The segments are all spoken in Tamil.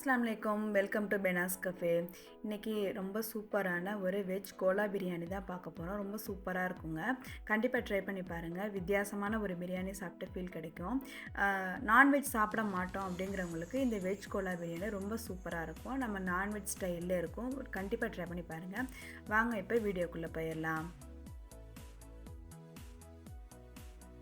அஸ்ஸலாமு அலைக்கும். Welcome to பெனாஸ் cafe. இன்றைக்கி ரொம்ப சூப்பரான ஒரு வெஜ் கோலா பிரியாணி தான் பார்க்க போகிறோம். ரொம்ப சூப்பராக இருக்குங்க. கண்டிப்பாக ட்ரை பண்ணி பாருங்கள். வித்தியாசமான ஒரு பிரியாணி சாப்பிட்ட ஃபீல் கிடைக்கும். நான்வெஜ் சாப்பிட மாட்டோம் அப்படிங்கிறவங்களுக்கு இந்த வெஜ் கோலா பிரியாணி ரொம்ப சூப்பராக இருக்கும். நம்ம நான்வெஜ் ஸ்டைலில் இருக்கும். கண்டிப்பாக ட்ரை பண்ணி பாருங்கள். வாங்க இப்போ வீடியோக்குள்ளே போயிடலாம்.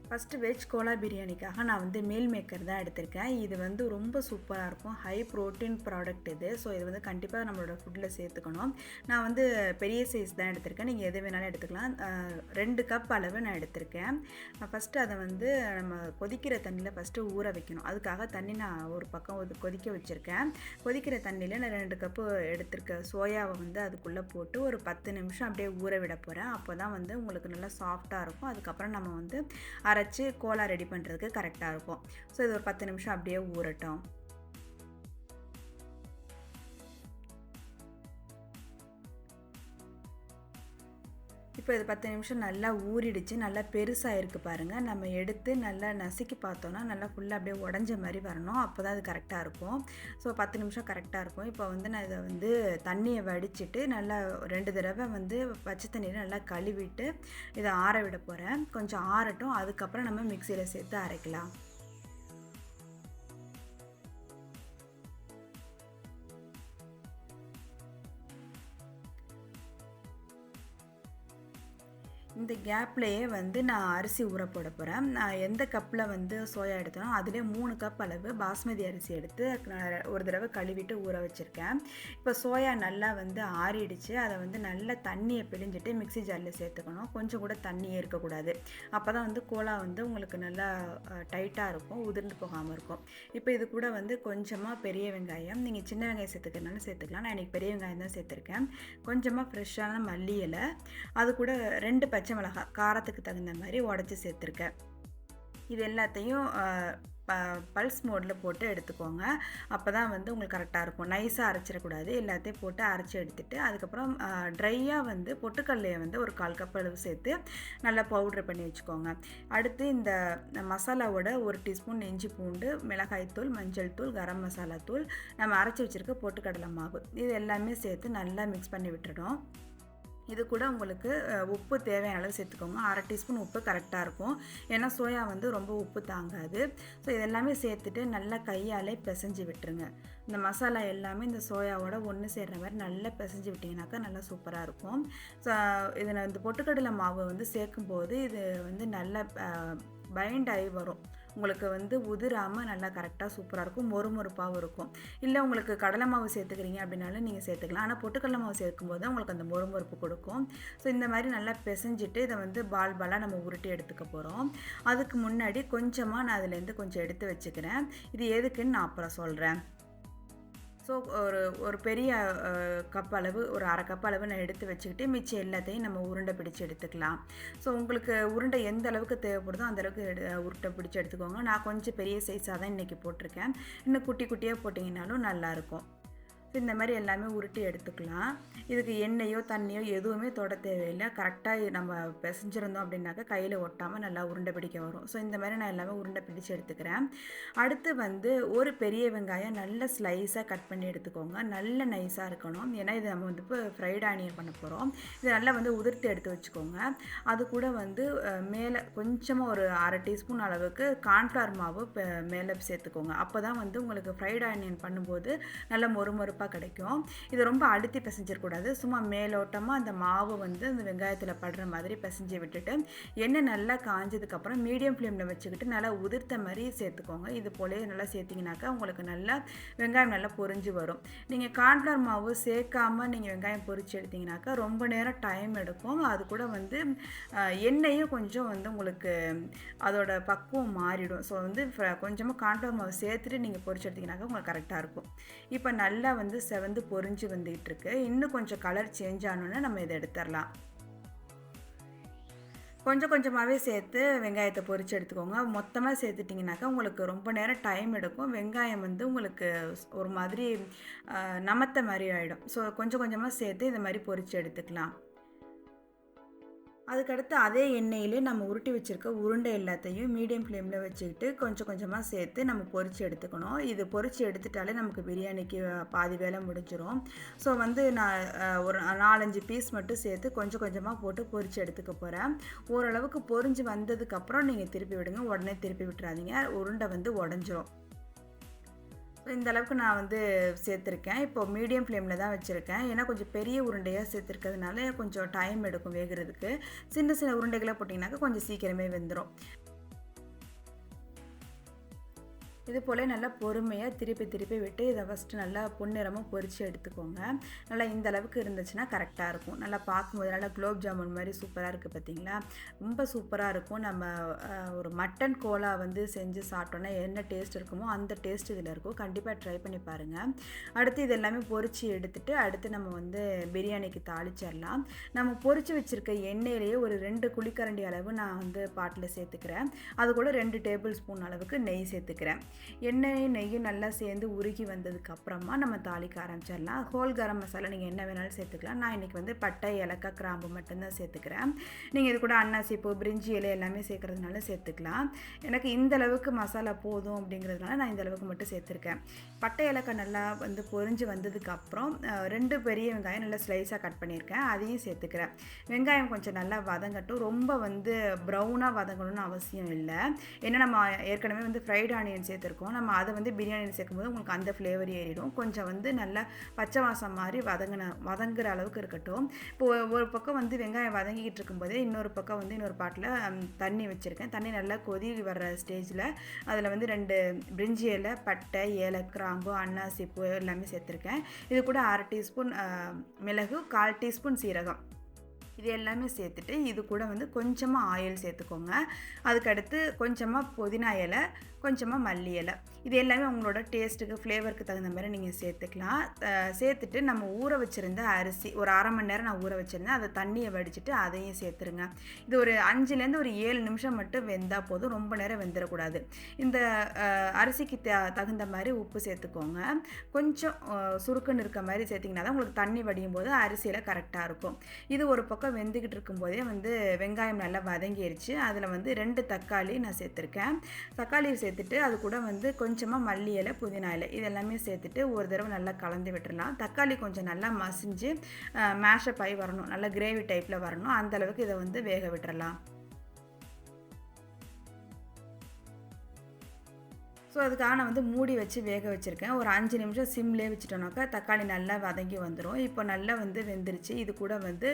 ஃபஸ்ட்டு வெஜ் கோலா பிரியாணிக்காக நான் மீல் மேக்கர் தான் எடுத்திருக்கேன். இது ரொம்ப சூப்பராக இருக்கும். ஹை ப்ரோட்டீன் ப்ராடக்ட் இது. ஸோ இது கண்டிப்பாக நம்மளோட ஃபுட்டில் சேர்த்துக்கணும். நான் பெரிய சைஸ் தான் எடுத்திருக்கேன். நீங்கள் எது வேணாலும் எடுத்துக்கலாம். 2 கப் அளவு நான் எடுத்திருக்கேன். ஃபஸ்ட்டு அதை நம்ம கொதிக்கிற தண்ணியில் ஃபஸ்ட்டு ஊற வைக்கணும். அதுக்காக தண்ணி நான் ஒரு பக்கம் கொதிக்க வச்சுருக்கேன். கொதிக்கிற தண்ணியில் நான் 2 கப்பு எடுத்திருக்க சோயாவை அதுக்குள்ளே போட்டு ஒரு 10 நிமிஷம் அப்படியே ஊற விட போகிறேன். அப்போ தான் உங்களுக்கு நல்லா சாஃப்டாக இருக்கும். அதுக்கப்புறம் நம்ம அரைச்சி கோலா ரெடி பண்ணுறதுக்கு கரெக்டாக இருக்கும். ஸோ இது ஒரு 10 நிமிஷம் அப்படியே ஊறட்டும். இப்போ இது 10 நிமிஷம் நல்லா ஊறிடுச்சு. நல்லா பெருசாக இருக்குது பாருங்கள். நம்ம எடுத்து நல்லா நசுக்கி பார்த்தோன்னா நல்லா ஃபுல்லாக அப்படியே உடஞ்ச மாதிரி வரணும். அப்போ தான் அது கரெக்டாக இருக்கும். ஸோ 10 நிமிஷம் கரெக்டாக இருக்கும். இப்போ நான் இதை தண்ணியை வடிச்சிட்டு நல்லா 2 தடவை பச்சை தண்ணியில் நல்லா கழுவிட்டு இதை ஆற விட போகிறேன். கொஞ்சம் ஆறட்டும். அதுக்கப்புறம் நம்ம மிக்சியில் சேர்த்து அரைக்கலாம். இந்த கேப்லேயே நான் அரிசி ஊற போட போகிறேன். நான் எந்த கப்பில் சோயா எடுத்தனோ அதிலே 3 கப் அளவு பாஸ்மதி அரிசி எடுத்து ஒரு தடவை கழுவிட்டு ஊற வச்சுருக்கேன். இப்போ சோயா நல்லா ஆறிடுச்சு. அதை நல்லா தண்ணியை பிழிஞ்சிட்டு மிக்ஸி ஜாரில் சேர்த்துக்கணும். கொஞ்சம் கூட தண்ணியே இருக்கக்கூடாது. அப்போ தான் கோலா உங்களுக்கு நல்லா டைட்டாக இருக்கும், உதிர்ந்து போகாமல் இருக்கும். இப்போ இது கூட கொஞ்சமாக பெரிய வெங்காயம், நீங்கள் சின்ன வெங்காயம் சேர்த்துக்கிறனாலும் சேர்த்துக்கலாம். நான் இன்றைக்கி பெரிய வெங்காயம் தான் சேர்த்துருக்கேன். கொஞ்சமாக ஃப்ரெஷ்ஷான மல்லி இலை, அது கூட 2 பச்சை மிளகாய் காரத்துக்கு தகுந்த மாதிரி உடச்சி சேர்த்துருக்கேன். இது எல்லாத்தையும் பல்ஸ் மோடில் போட்டு எடுத்துக்கோங்க. அப்போ தான் உங்களுக்கு கரெக்டாக இருக்கும். நைஸாக அரைச்சிடக்கூடாது. எல்லாத்தையும் போட்டு அரைச்சி எடுத்துகிட்டு அதுக்கப்புறம் ட்ரையாக பொட்டுக்கல்லையை ஒரு 1/4 கப் அளவு சேர்த்து நல்லா பவுட்ரு பண்ணி வச்சுக்கோங்க. அடுத்து இந்த மசாலாவோட 1 டீஸ்பூன் இஞ்சி பூண்டு, மிளகாய்த்தூள், மஞ்சள் தூள், கரம் மசாலா தூள், நம்ம அரைச்சி வச்சுருக்க பொட்டுக்கடலை மாவு, இது எல்லாமே சேர்த்து நல்லா மிக்ஸ் பண்ணி விட்டுடும். இது கூட உங்களுக்கு உப்பு தேவையான அளவு சேர்த்துக்கோங்க. 1/2 டீஸ்பூன் உப்பு கரெக்டாக இருக்கும். ஏன்னா சோயா ரொம்ப உப்பு தாங்காது. ஸோ இதெல்லாமே சேர்த்துட்டு நல்லா கையாலே பிசைஞ்சு விட்டுருங்க. இந்த மசாலா எல்லாமே இந்த சோயாவோட ஒன்று சேர்கிற மாதிரி நல்லா பிசைஞ்சு விட்டிங்கனாக்கா நல்லா சூப்பராக இருக்கும். ஸோ இதில் இந்த பொட்டுக்கடலை மாவு சேர்க்கும்போது இது நல்லா பைண்ட் ஆகி வரும். உங்களுக்கு உதிராமல் நல்லா கரெக்டாக சூப்பராக இருக்கும். மொறுமொறுப்பாகவும் இருக்கும். இல்லை உங்களுக்கு கடலை மாவு சேர்த்துக்கிறீங்க அப்படின்னாலும் நீங்கள் சேர்த்துக்கலாம். ஆனால் பொட்டுக்கடலை மாவு சேர்க்கும்போது உங்களுக்கு அந்த மொறுமொறுப்பு கொடுக்கும். ஸோ இந்த மாதிரி நல்லா பிசைஞ்சிட்டு இதை பால் பாலாக நம்ம உருட்டி எடுத்துக்க போகிறோம். அதுக்கு முன்னாடி கொஞ்சமாக நான் அதுலேருந்து கொஞ்சம் எடுத்து வச்சுக்கிறேன். இது எதுக்குன்னு நான் அப்புறம் சொல்கிறேன். ஸோ ஒரு பெரிய கப் அளவு, ஒரு 1/2 கப் அளவு நான் எடுத்து வச்சுக்கிட்டு மிச்சம் எல்லாத்தையும் நம்ம உருண்டை பிடிச்சி எடுத்துக்கலாம். ஸோ உங்களுக்கு உருண்டை எந்த அளவுக்கு தேவைப்படுதோ அந்த அளவுக்கு உருண்டை பிடிச்சி எடுத்துக்கோங்க. நான் கொஞ்சம் பெரிய சைஸாக தான் இன்றைக்கி போட்டிருக்கேன். இன்னும் குட்டி குட்டியாக போட்டிங்கனாலும் நல்லாயிருக்கும். இந்த மாதிரி எல்லாமே உருட்டி எடுத்துக்கலாம். இதுக்கு எண்ணெயோ தண்ணியோ எதுவுமே தொட தேவையில்லை. கரெக்டாக நம்ம பிசைஞ்சிருந்தோம் அப்படின்னாக்கா கையில் ஒட்டாமல் நல்லா உருண்டை பிடிக்க வரும். ஸோ இந்த மாதிரி நான் எல்லாமே உருண்டை பிடிச்சி எடுத்துக்கிறேன். அடுத்து ஒரு பெரிய வெங்காயம் நல்ல ஸ்லைஸாக கட் பண்ணி எடுத்துக்கோங்க. நல்ல நைஸாக இருக்கணும். ஏன்னா இது நம்ம இப்போ ஃப்ரைட் ஆனியன் பண்ண போகிறோம். இது நல்லா உதிர்த்து எடுத்து வச்சுக்கோங்க. அது கூட மேலே கொஞ்சமாக ஒரு 1/2 டீஸ்பூன் அளவுக்கு கார்ன்ஃப்ளவர் மாவு மேலே சேர்த்துக்கோங்க. அப்போ தான் உங்களுக்கு ஃப்ரைட் ஆனியன் பண்ணும்போது நல்ல மொறுமொறுப்பாக கிடைக்கும். இதை ரொம்ப அழுத்தி பிசைஞ்சிடக்கூடாது. சும்மா மேலோட்டமாக அந்த மாவு அந்த வெங்காயத்தில் படுற மாதிரி பிசைஞ்சு விட்டுட்டு எண்ணெய் நல்லா காஞ்சதுக்கப்புறம் மீடியம் ஃப்ளேமில் வச்சுக்கிட்டு நல்லா உதிர்த்த மாதிரி சேர்த்துக்கோங்க. இது போலே நல்லா சேர்த்திங்கனாக்கா உங்களுக்கு நல்லா வெங்காயம் நல்லா பொரிஞ்சு வரும். நீங்கள் கார்ன்ஃப்ளவர் மாவு சேர்க்காமல் நீங்கள் வெங்காயம் பொரிச்சு எடுத்திங்கனாக்கா ரொம்ப நேரம் டைம் எடுக்கும். அது கூட எண்ணெயும் கொஞ்சம் உங்களுக்கு அதோட பக்குவம் மாறிடும். ஸோ கொஞ்சமாக கார்ன்ஃப்ளவர் மாவு சேர்த்துட்டு நீங்கள் பொரிச்சு எடுத்திங்கனாக்கா உங்களுக்கு கரெக்டாக இருக்கும். இப்போ நல்லா செவந்து பொரிஞ்சு வந்துகிட்டு இருக்கு. இன்னும் கொஞ்சம் கலர் சேஞ்ச் ஆனோன்னா நம்ம இதை எடுத்துடலாம். கொஞ்சம் கொஞ்சமாகவே சேர்த்து வெங்காயத்தை பொரித்து எடுத்துக்கோங்க. மொத்தமாக சேர்த்துட்டிங்கனாக்கா உங்களுக்கு ரொம்ப நேரம் டைம் எடுக்கும். வெங்காயம் உங்களுக்கு ஒரு மாதிரி நமத்த மாதிரி ஆகிடும். ஸோ கொஞ்சம் கொஞ்சமாக சேர்த்து இந்த மாதிரி பொரித்து எடுத்துக்கலாம். அதுக்கடுத்து அதே எண்ணெயிலே நம்ம உருட்டி வச்சிருக்க உருண்டை எல்லாத்தையும் மீடியம் ஃப்ளேமில் வச்சுக்கிட்டு கொஞ்சம் கொஞ்சமாக சேர்த்து நம்ம பொரிச்சு எடுத்துக்கணும். இது பொரிச்சு எடுத்துட்டாலே நமக்கு பிரியாணிக்கு பாதி வேலை முடிஞ்சிரும். ஸோ வந்து நான் ஒரு 4, 5 பீஸ் மட்டும் சேர்த்து கொஞ்சம் கொஞ்சமாக போட்டு பொரிச்சு எடுத்துக்க போகிறேன். ஓரளவுக்கு பொரிஞ்சு வந்ததுக்கப்புறம் நீங்கள் திருப்பி விடுங்க. உடனே திருப்பி விட்டுறாதீங்க. உருண்டை வந்து உடஞ்சிரும். இந்த அளவுக்கு நான் வந்து சேர்த்துருக்கேன். இப்போ மீடியம் ஃப்ளேமில் தான் வச்சுருக்கேன். ஏன்னா கொஞ்சம் பெரிய உருண்டையாக சேர்த்துருக்கிறதுனால கொஞ்சம் டைம் எடுக்கும் வேகிறதுக்கு. சின்ன சின்ன உருண்டைகளாக போட்டிங்கனாக்கா கொஞ்சம் சீக்கிரமே வெந்துடும். இது போல் நல்லா பொறுமையாக திருப்பி திருப்பி விட்டு இதை ஃபஸ்ட்டு நல்லா பொன்னிறமாக பொரித்து எடுத்துக்கோங்க. நல்லா இந்த அளவுக்கு இருந்துச்சுன்னா கரெக்டாக இருக்கும். நல்லா பார்க்கும்போது நல்லா குலோப் ஜாமுன் மாதிரி சூப்பராக இருக்குது பார்த்தீங்களா? ரொம்ப சூப்பராக இருக்கும். நம்ம ஒரு மட்டன் கோலா வந்து செஞ்சு சாப்பிட்டோன்னா என்ன டேஸ்ட் இருக்குமோ அந்த டேஸ்ட் இதில் இருக்கும். கண்டிப்பாக ட்ரை பண்ணி பாருங்கள். அடுத்து இது எல்லாமே பொரித்து எடுத்துகிட்டு அடுத்து நம்ம வந்து பிரியாணிக்கு தாளிச்சிடலாம். நம்ம பொரித்து வச்சுருக்க எண்ணெயிலேயே ஒரு 2 குழிக்கரண்டி அளவு நான் வந்து பாட்டில் சேர்த்துக்கிறேன். அது கூட 2 டேபிள் ஸ்பூன் அளவுக்கு நெய் சேர்த்துக்கிறேன். எண்ணெயும் நெய்யும் நல்லா சேர்ந்து உருகி வந்ததுக்கு அப்புறமா நம்ம தாளிக்க ஆரம்பிச்சிடலாம். ஹோல் கரம் மசாலா நீங்கள் என்ன வேணாலும் சேர்த்துக்கலாம். நான் இன்றைக்கி வந்து பட்டை, ஏலக்காய், கிராம்பு மட்டும்தான் சேர்த்துக்கிறேன். நீங்கள் இது கூட அன்னாசி பூ, பிரிஞ்சி இலை எல்லாமே சேர்க்குறதுனால சேர்த்துக்கலாம். எனக்கு இந்த அளவுக்கு மசாலா போதும் அப்படிங்கிறதுனால நான் இந்த அளவுக்கு மட்டும் சேர்த்துருக்கேன். பட்டை, ஏலக்காய் நல்லா வந்து பொரிஞ்சு வந்ததுக்கப்புறம் 2 பெரிய வெங்காயம் நல்லா ஸ்லைஸாக கட் பண்ணியிருக்கேன். அதையும் சேர்த்துக்கிறேன். வெங்காயம் கொஞ்சம் நல்லா வதங்கட்டும். ரொம்ப வந்து ப்ரௌனாக வதங்கணும்னு அவசியம் இல்லை. ஏன்னா நம்ம ஏற்கனவே வந்து ஃப்ரைட் ஆனியன் சேர்த்துருக்கோம். நம்ம அதை வந்து பிரியாணியில் சேர்க்கும்போது உங்களுக்கு அந்த ஃப்ளேவர் ஏறிடும். கொஞ்சம் வந்து நல்லா பச்சை வாசம் மாதிரி வதங்குற அளவுக்கு இருக்கட்டும். இப்போ ஒரு பக்கம் வந்து வெங்காயம் வதங்கிக்கிட்டு இருக்கும்போதே இன்னொரு பக்கம் வந்து இன்னொரு பாட்டில் தண்ணி வச்சுருக்கேன். தண்ணி நல்லா கொதி வர்ற ஸ்டேஜில் அதில் வந்து 2 பிரிஞ்சி இலை, பட்டை, ஏலக்காய், கிராம்பு, அன்னாசி பூ எல்லாமே சேர்த்துருக்கேன். இது கூட 1/2 டீஸ்பூன் மிளகு, 1/4 டீஸ்பூன் சீரகம் இது எல்லாமே சேர்த்துட்டு இது கூட வந்து கொஞ்சமாக ஆயில் சேர்த்துக்கோங்க. அதுக்கடுத்து கொஞ்சமாக புதினா இலை, கொஞ்சமாக மல்லி இலை, இது எல்லாமே உங்களோட டேஸ்ட்டுக்கு ஃப்ளேவருக்கு தகுந்த மாதிரி நீங்கள் சேர்த்துக்கலாம். சேர்த்துட்டு நம்ம ஊற வச்சுருந்த அரிசி ஒரு 1/2 மணி நேரம் நான் ஊற வச்சுருந்தேன். அதை தண்ணியை வடிச்சிட்டு அதையும் சேர்த்துருங்க. இது ஒரு 5லேருந்து ஒரு 7 நிமிஷம் மட்டும் வெந்தால் போதும். ரொம்ப நேரம் வெந்துடக்கூடாது. இந்த அரிசிக்கு தகுந்த மாதிரி உப்பு சேர்த்துக்கோங்க. கொஞ்சம் சுருக்குன்னு இருக்க மாதிரி சேர்த்திங்கன்னா தான் உங்களுக்கு தண்ணி வடியும் போது அரிசியில் கரெக்டாக இருக்கும். இது ஒரு பக்கம் வெந்துக்கிட்டு இருக்கும்போதே வந்து வெங்காயம் நல்லா வதங்கிடுச்சு. அதில் வந்து 2 தக்காளி நான் சேர்த்துருக்கேன். தக்காளி சேர்த்துட்டு அது கூட வந்து கொஞ்சமாக மல்லி இலை, புதினா இலை இது எல்லாமே சேர்த்துட்டு ஒரு தடவை நல்லா கலந்து விட்டுடலாம். தக்காளி கொஞ்சம் நல்லா மசிஞ்சு மேஷப் ஆகி வரணும். நல்லா கிரேவி டைப்பில் வரணும். அந்தளவுக்கு இதை வந்து வேக விட்டுறலாம். ஸோ அதுக்காக நான் வந்து மூடி வச்சு வேக வச்சுருக்கேன். ஒரு 5 நிமிஷம் சிம்லேயே வச்சுட்டோம்னாக்கா தக்காளி நல்லா வதங்கி வந்துடும். இப்போ நல்லா வந்து வெந்துருச்சு. இது கூட வந்து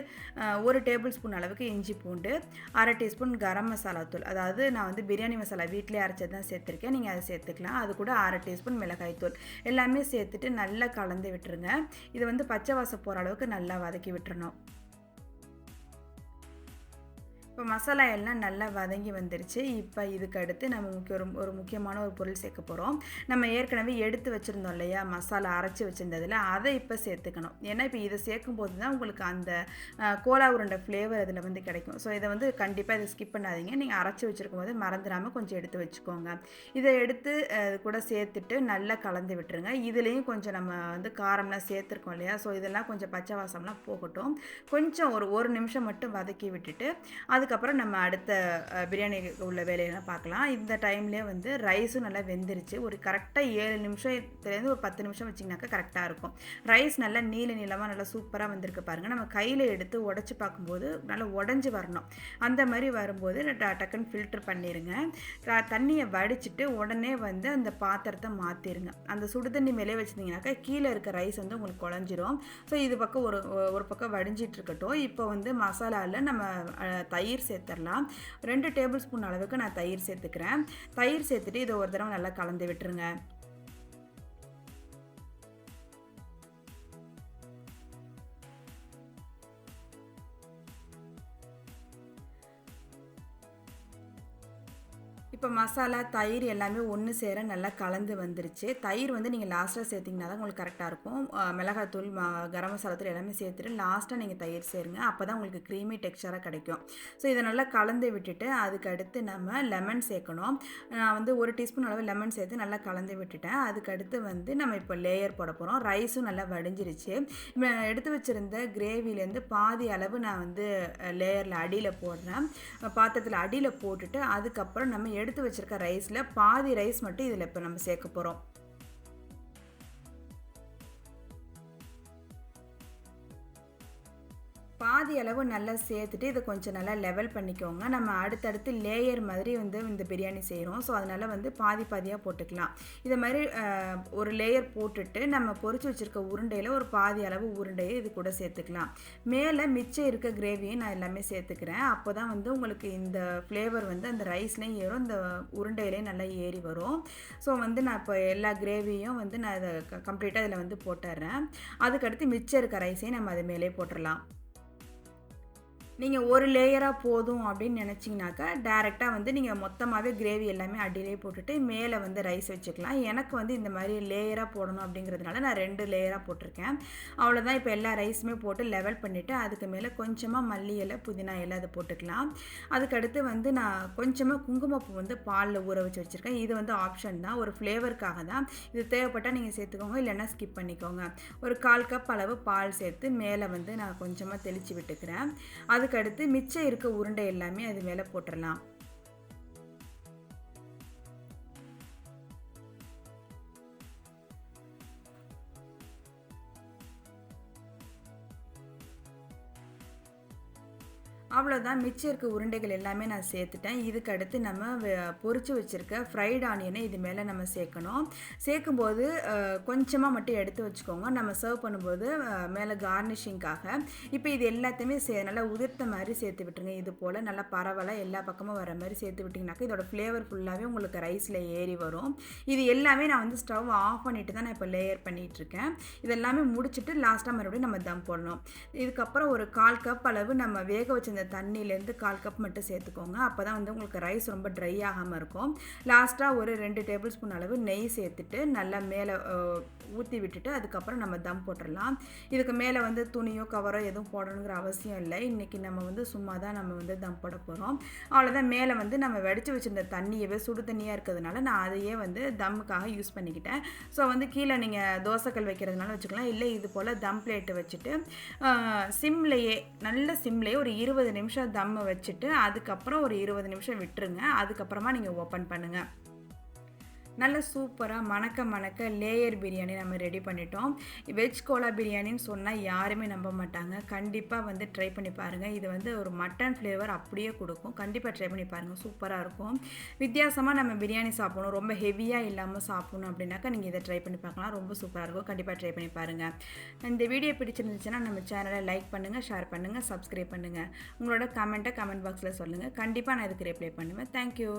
1 டேபிள் ஸ்பூன் அளவுக்கு இஞ்சி பூண்டு, 1/2 டீஸ்பூன் கரம் மசாலா தூள், அதாவது நான் வந்து பிரியாணி மசாலா வீட்டிலே அரைச்சது தான் சேர்த்துருக்கேன். நீங்கள் அதை சேர்த்துக்கலாம். அது கூட 1/2 டீஸ்பூன் மிளகாய் தூள் எல்லாமே சேர்த்துட்டு நல்லா கலந்து விட்டுருங்க. இதை வந்து பச்சை வாசம் போகிற அளவுக்கு நல்லா வதக்கி விட்டுறணும். இப்போ மசாலா எல்லாம் நல்லா வதங்கி வந்துருச்சு. இப்போ இதுக்கு அடுத்து நம்ம ஒரு முக்கியமான ஒரு பொருள் சேர்க்க போகிறோம். நம்ம ஏற்கனவே எடுத்து வச்சுருந்தோம் இல்லையா மசாலா அரைச்சி வச்சுருந்ததில், அதை இப்போ சேர்த்துக்கணும். ஏன்னா இப்போ இதை சேர்க்கும்போது தான் உங்களுக்கு அந்த கோலா உருண்டை ஃப்ளேவர் அதில் வந்து கிடைக்கும். ஸோ இதை வந்து கண்டிப்பாக இதை ஸ்கிப் பண்ணாதீங்க. நீங்கள் அரைச்சி வச்சுருக்கும் போது மறந்துடாமல் கொஞ்சம் எடுத்து வச்சுக்கோங்க. இதை எடுத்து கூட சேர்த்துட்டு நல்லா கலந்து விட்டுருங்க. இதுலேயும் கொஞ்சம் நம்ம வந்து காரம்லாம் சேர்த்துருக்கோம் இல்லையா, ஸோ இதெல்லாம் கொஞ்சம் பச்சை வாசம்லாம் போகட்டும். கொஞ்சம் ஒரு நிமிஷம் மட்டும் வதக்கி விட்டுட்டு அதுக்கப்புறம் நம்ம அடுத்த பிரியாணிக்கு உள்ள வேலையெல்லாம் பார்க்கலாம். இந்த டைம்லேயே வந்து ரைஸும் நல்லா வெந்துருச்சு. ஒரு கரெக்டாக 7 நிமிஷத்துலேருந்து ஒரு 10 நிமிஷம் வச்சிங்கனாக்கா கரெக்டாக இருக்கும். ரைஸ் நல்லா நீளமாக நல்லா சூப்பராக வந்திருக்கு பாருங்கள். நம்ம கையில் எடுத்து உடச்சி பார்க்கும்போது நல்லா உடஞ்சி வரணும். அந்த மாதிரி வரும்போது டக்குன்னு ஃபில்டர் பண்ணிடுங்க. தண்ணியை வடிச்சிட்டு உடனே வந்து அந்த பாத்திரத்தை மாற்றிடுங்க. அந்த சுடு தண்ணி மேலே வச்சுருந்தீங்கனாக்கா கீழே இருக்க ரைஸ் வந்து உங்களுக்கு குழஞ்சிரும். ஸோ இது பக்கம் ஒரு பக்கம் வடிஞ்சிட்டு இருக்கட்டும். இப்போ வந்து மசாலாவில் நம்ம தயிர் சேர்த்துடலாம். 2 டேபிள் ஸ்பூன் அளவுக்கு நான் தயிர் சேர்த்துக்கிறேன். தயிர் சேர்த்துட்டு இதை ஒரு தடவை நல்லா கலந்து விட்டுருங்க. இப்போ மசாலா, தயிர் எல்லாமே ஒன்று சேர நல்லா கலந்து வந்துருச்சு. தயிர் வந்து நீங்கள் லாஸ்ட்டாக சேர்த்திங்கன்னா தான் உங்களுக்கு கரெக்டாக இருக்கும். மிளகாத்தூள், கரம் மசாலா தூள் எல்லாமே சேர்த்துட்டு லாஸ்ட்டாக நீங்கள் தயிர் சேருங்க. அப்போ தான் உங்களுக்கு க்ரீமி டெக்ஸ்சராக கிடைக்கும். ஸோ இதை நல்லா கலந்து விட்டுட்டு அதுக்கு அடுத்து நம்ம லெமன் சேர்க்கணும். நான் வந்து 1 டீஸ்பூன் அளவு லெமன் சேர்த்து நல்லா கலந்து விட்டுட்டேன். அதுக்கு அடுத்து வந்து நம்ம இப்போ லேயர் போட போகிறோம். ரைஸும் நல்லா வடிஞ்சிருச்சு. இப்போ எடுத்து வச்சுருந்த கிரேவிலேருந்து பாதி அளவு நான் வந்து லேயரில் அடியில் போடுறேன். பாத்திரத்தில் அடியில் போட்டுட்டு அதுக்கப்புறம் நம்ம எடுத்து வச்சிருக்க ரைஸில் பாதி ரைஸ் மட்டும் இதில் இப்போ நம்ம சேர்க்க போகிறோம். பாதி அளவு நல்லா சேர்த்துட்டு இதை கொஞ்சம் நல்லா லெவல் பண்ணிக்கோங்க. நம்ம அடுத்தடுத்து லேயர் மாதிரி வந்து இந்த பிரியாணி செய்கிறோம். ஸோ அதனால் வந்து பாதி பாதியாக போட்டுக்கலாம். இதை மாதிரி ஒரு லேயர் போட்டுட்டு நம்ம பொரிச்சு வச்சுருக்க உருண்டையில் ஒரு பாதி அளவு உருண்டையை இது கூட சேர்த்துக்கலாம். மேலே மிச்சம் இருக்க கிரேவியை நான் எல்லாமே சேர்த்துக்கிறேன். அப்போ தான் வந்து உங்களுக்கு இந்த ஃப்ளேவர் வந்து அந்த ரைஸ்லேயும் ஏறும், இந்த உருண்டையிலையும் நல்லா ஏறி வரும். ஸோ வந்து நான் இப்போ எல்லா கிரேவியும் வந்து நான் இதை கம்ப்ளீட்டாக இதில் வந்து போட்டுடுறேன். அதுக்கடுத்து மிச்சம் இருக்க ரைஸையும் நம்ம அது மேலே போட்டுடலாம். நீங்கள் ஒரு லேயராக போதும் அப்படின்னு நினச்சிங்கனாக்கா டேரெக்டாக வந்து நீங்கள் மொத்தமாகவே கிரேவி எல்லாமே அடியிலே போட்டுட்டு மேலே வந்து ரைஸ் வச்சுக்கலாம். எனக்கு வந்து இந்த மாதிரி லேயராக போடணும் அப்படிங்கிறதுனால நான் 2 லேயராக போட்டிருக்கேன். அவ்வளோதான். இப்போ எல்லா ரைஸுமே போட்டு லெவல் பண்ணிவிட்டு அதுக்கு மேலே கொஞ்சமாக மல்லி இலை, புதினா இலை அதை போட்டுக்கலாம். அதுக்கடுத்து வந்து நான் கொஞ்சமாக குங்குமப்பூ வந்து பாலில் ஊற வச்சு வச்சுருக்கேன். இது வந்து ஆப்ஷன் தான், ஒரு ஃப்ளேவருக்காக தான். இது தேவைப்பட்டால் நீங்கள் சேர்த்துக்கோங்க, இல்லைன்னா ஸ்கிப் பண்ணிக்கோங்க. ஒரு 1/4 கப் அளவு பால் சேர்த்து மேலே வந்து நான் கொஞ்சமாக தெளித்து விட்டுக்கிறேன். அதுக்கடுத்து மிச்சம் இருக்க உருண்டை எல்லாமே அது மேலே போட்டுடலாம். அவ்வளோதான். மிச்சம் இருக்க உருண்டைகள் எல்லாமே நான் சேர்த்துட்டேன். இதுக்கு அடுத்து நம்ம பொரிச்சு வச்சுருக்க ஃப்ரைட் ஆனியனை இது மேலே நம்ம சேர்க்கணும். சேர்க்கும்போது கொஞ்சமாக மட்டும் எடுத்து வச்சுக்கோங்க. நம்ம சர்வ் பண்ணும்போது மேலே கார்னிஷிங்காக. இப்போ இது எல்லாத்தையுமே நல்லா உதிர்த்த மாதிரி சேர்த்து விட்டுருங்க. இது போல் நல்லா பரவலாக எல்லா பக்கமும் வர மாதிரி சேர்த்து விட்டிங்கனாக்கா இதோட ஃப்ளேவர் ஃபுல்லாகவே உங்களுக்கு ரைஸில் ஏறி வரும். இது எல்லாமே நான் வந்து ஸ்டவ் ஆஃப் பண்ணிவிட்டு தான் நான் இப்போ லேயர் பண்ணிகிட்ருக்கேன். இதெல்லாமே முடிச்சுட்டு லாஸ்ட்டாக மறுபடியும் நம்ம தம் போடணும். இதுக்கப்புறம் ஒரு 1/4 கப் அளவு நம்ம வேக வச்சு தண்ணியிலேருந்து 1/4 கப் மட்டும் சேர்த்துக்கோங்க. அப்போ தான் வந்து உங்களுக்கு ரைஸ் ரொம்ப ட்ரை ஆகாமல் இருக்கும். லாஸ்ட்டாக ஒரு 2 டேபிள் ஸ்பூன் அளவு நெய் சேர்த்துட்டு நல்லா மேலே ஊற்றி விட்டுட்டு அதுக்கப்புறம் நம்ம தம் போட்டுடலாம். இதுக்கு மேலே வந்து துணியோ கவரோ எதுவும் போடணுங்கிற அவசியம் இல்லை. இன்றைக்கி நம்ம வந்து சும்மா தான் நம்ம வந்து தம் போட போகிறோம். அவ்வளோதான். மேலே வந்து நம்ம வடித்து வச்சுருந்த தண்ணியவே சுடு தண்ணியாக இருக்கிறதுனால நான் அதையே வந்து தம்முக்காக யூஸ் பண்ணிக்கிட்டேன். ஸோ வந்து கீழே நீங்கள் தோசைக்கல் வைக்கிறதுனால வச்சுக்கலாம், இல்லை இது போல் தம் பிளேட்டு வச்சுட்டு சிம்லேயே நல்ல சிம்லேயே ஒரு 20 நிமிஷம் தம்மை வச்சுட்டு அதுக்கப்புறம் ஒரு 20 நிமிஷம் விட்டுருங்க. அதுக்கப்புறமா நீங்கள் ஓப்பன் பண்ணுங்கள். நல்ல சூப்பராக மணக்க லேயர் பிரியாணி நம்ம ரெடி பண்ணிட்டோம். வெஜ் கோலா பிரியாணின்னு சொன்னால் யாருமே நம்ப மாட்டாங்க. கண்டிப்பாக வந்து ட்ரை பண்ணி பாருங்கள். இது வந்து ஒரு மட்டன் ஃப்ளேவர் அப்படியே கொடுக்கும். கண்டிப்பாக ட்ரை பண்ணி பாருங்கள், சூப்பராக இருக்கும். வித்தியாசமாக நம்ம பிரியாணி சாப்பிடணும், ரொம்ப ஹெவியாக இல்லாமல் சாப்பிடணும் அப்படின்னாக்கா நீங்கள் இதை ட்ரை பண்ணி பார்க்கலாம். ரொம்ப சூப்பராக இருக்கும். கண்டிப்பாக ட்ரை பண்ணி பாருங்கள். இந்த வீடியோ பிடிச்சிருந்துச்சுன்னா நம்ம சேனலை லைக் பண்ணுங்கள், ஷேர் பண்ணுங்கள், சப்ஸ்கிரைப் பண்ணுங்கள். உங்களோட கமெண்ட் பாக்ஸில் சொல்லுங்கள். கண்டிப்பாக நான் இதுக்கு ரிப்ளை பண்ணுவேன். தேங்க்யூ.